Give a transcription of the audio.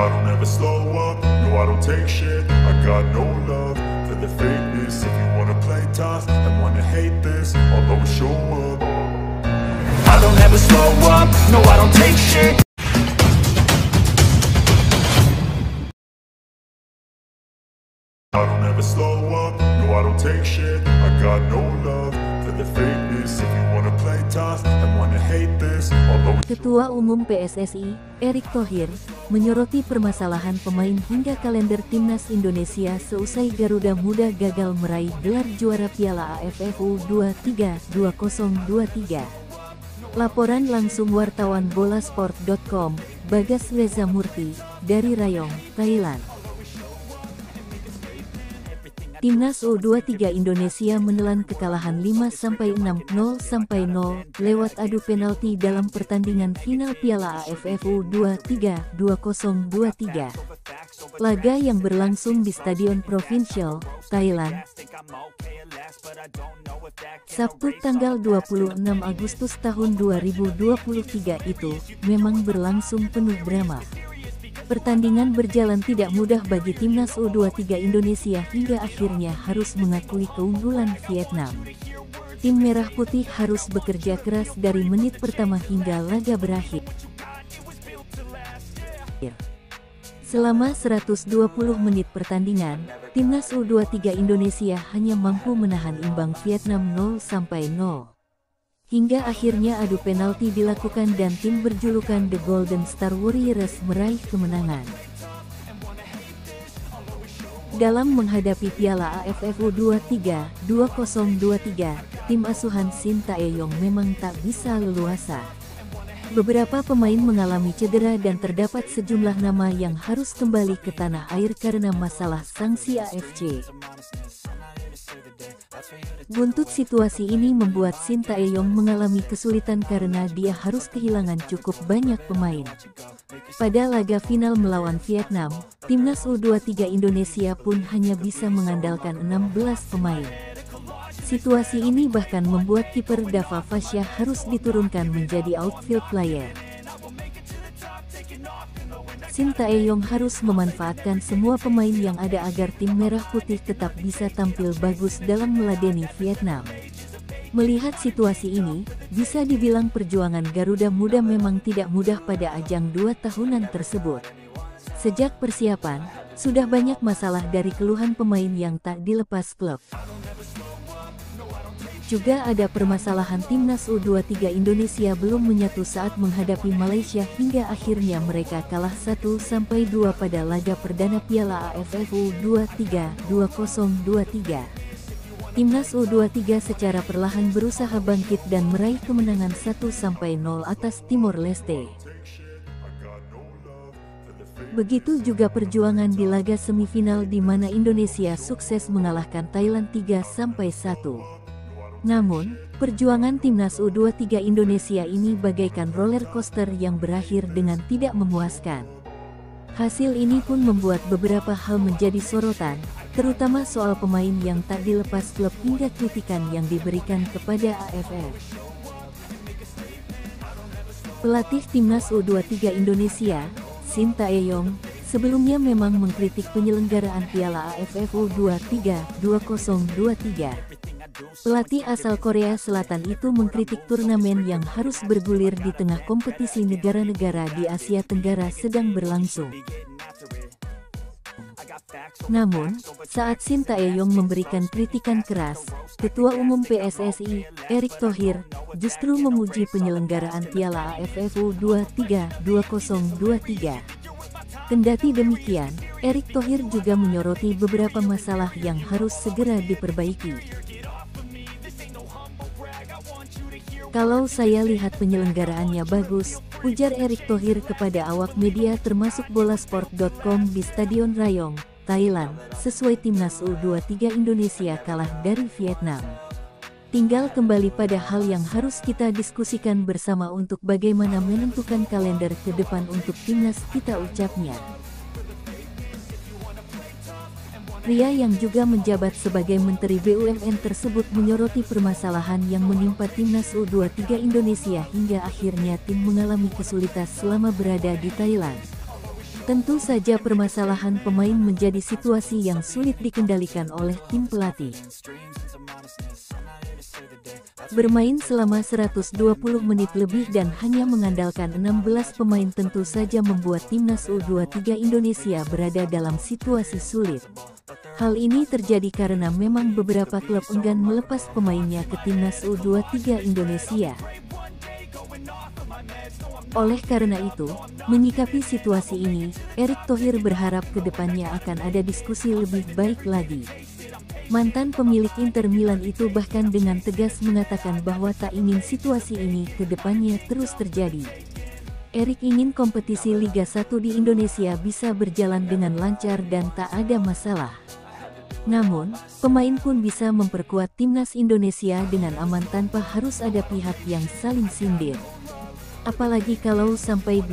I don't ever slow up, no I don't take shit. I got no love for the fakeness. If you wanna play tough and wanna hate this, I'll always show up. I don't ever slow up, no I don't take shit. I don't ever slow up, no I don't take shit. I got no love for the fakeness. If you wanna play tough and wanna hate this, I'll always. Ketua Umum PSSI, Erick Thohir, menyoroti permasalahan pemain hingga kalender timnas Indonesia seusai Garuda Muda gagal meraih gelar juara Piala AFF U23 2023. Laporan langsung wartawan bolasport.com, Bagas Reza Murti, dari Rayong, Thailand. Timnas U23 Indonesia menelan kekalahan 5-6, 0-0 lewat adu penalti dalam pertandingan final Piala AFF U23 2023. Laga yang berlangsung di Stadion Provincial, Thailand, Sabtu tanggal 26 Agustus tahun 2023 itu memang berlangsung penuh drama. Pertandingan berjalan tidak mudah bagi timnas U23 Indonesia hingga akhirnya harus mengakui keunggulan Vietnam. Tim Merah Putih harus bekerja keras dari menit pertama hingga laga berakhir. Selama 120 menit pertandingan, timnas U23 Indonesia hanya mampu menahan imbang Vietnam 0-0. Hingga akhirnya adu penalti dilakukan dan tim berjulukan The Golden Star Warriors meraih kemenangan. Dalam menghadapi Piala AFF U23 2023, tim asuhan Shin Tae-yong memang tak bisa leluasa. Beberapa pemain mengalami cedera dan terdapat sejumlah nama yang harus kembali ke tanah air karena masalah sanksi AFC. Buntut situasi ini membuat Shin Tae-yong mengalami kesulitan karena dia harus kehilangan cukup banyak pemain. Pada laga final melawan Vietnam, timnas U23 Indonesia pun hanya bisa mengandalkan 16 pemain. Situasi ini bahkan membuat kiper Dava Fasya harus diturunkan menjadi outfield player. Shin Tae-yong harus memanfaatkan semua pemain yang ada agar tim Merah Putih tetap bisa tampil bagus dalam meladeni Vietnam. Melihat situasi ini, bisa dibilang perjuangan Garuda Muda memang tidak mudah pada ajang 2 tahunan tersebut. Sejak persiapan, sudah banyak masalah dari keluhan pemain yang tak dilepas klub. Juga ada permasalahan timnas U23 Indonesia belum menyatu saat menghadapi Malaysia hingga akhirnya mereka kalah 1-2 pada laga perdana Piala AFF U23 2023. Timnas U23 secara perlahan berusaha bangkit dan meraih kemenangan 1-0 atas Timor Leste. Begitu juga perjuangan di laga semifinal di mana Indonesia sukses mengalahkan Thailand 3-1. Namun, perjuangan timnas U23 Indonesia ini bagaikan roller coaster yang berakhir dengan tidak memuaskan. Hasil ini pun membuat beberapa hal menjadi sorotan, terutama soal pemain yang tak dilepas klub hingga kritikan yang diberikan kepada AFF. Pelatih timnas U23 Indonesia, Shin Tae-yong, sebelumnya memang mengkritik penyelenggaraan Piala AFF U23 2023. Pelatih asal Korea Selatan itu mengkritik turnamen yang harus bergulir di tengah kompetisi negara-negara di Asia Tenggara sedang berlangsung. Namun, saat Shin Tae-yong memberikan kritikan keras, Ketua Umum PSSI, Erick Thohir, justru memuji penyelenggaraan Piala AFF U23 2023. Kendati demikian, Erick Thohir juga menyoroti beberapa masalah yang harus segera diperbaiki. Kalau saya lihat penyelenggaraannya bagus, ujar Erick Thohir kepada awak media termasuk bolasport.com di Stadion Rayong, Thailand, sesuai timnas U23 Indonesia kalah dari Vietnam. Tinggal kembali pada hal yang harus kita diskusikan bersama untuk bagaimana menentukan kalender ke depan untuk timnas kita, ucapnya. Pria yang juga menjabat sebagai Menteri BUMN tersebut menyoroti permasalahan yang menimpa timnas U23 Indonesia hingga akhirnya tim mengalami kesulitan selama berada di Thailand. Tentu saja permasalahan pemain menjadi situasi yang sulit dikendalikan oleh tim pelatih. Bermain selama 120 menit lebih dan hanya mengandalkan 16 pemain tentu saja membuat timnas U23 Indonesia berada dalam situasi sulit. Hal ini terjadi karena memang beberapa klub enggan melepas pemainnya ke timnas U23 Indonesia. Oleh karena itu, menyikapi situasi ini, Erick Thohir berharap kedepannya akan ada diskusi lebih baik lagi. Mantan pemilik Inter Milan itu bahkan dengan tegas mengatakan bahwa tak ingin situasi ini ke depannya terus terjadi. Erick ingin kompetisi Liga 1 di Indonesia bisa berjalan dengan lancar dan tak ada masalah. Namun, pemain pun bisa memperkuat timnas Indonesia dengan aman tanpa harus ada pihak yang saling sindir. Apalagi kalau sampai